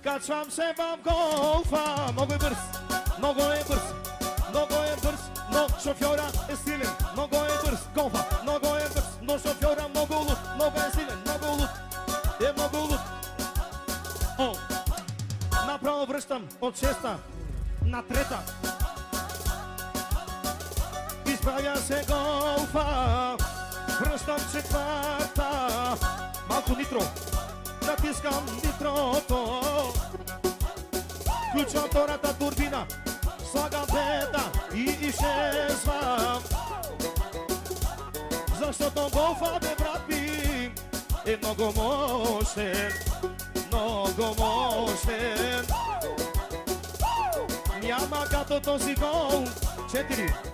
Качвам се в голфа. Много е бърз, много е бърз, много е бърз, но шофьора е силен. Много е бърз, голфа, много е бърз, но шофьора много луд, много е силен, много луд, е много луд. О, направо връщам от 6-та на 3-та. Изправя се голфа, връщам 4-та. Малко нитро, натискам нитрото. Включвам втората турбина, слагам пета и изчезвам. Защото голфа, бе, брат ми, е много мощен, много мощен. Няма като този гол. 4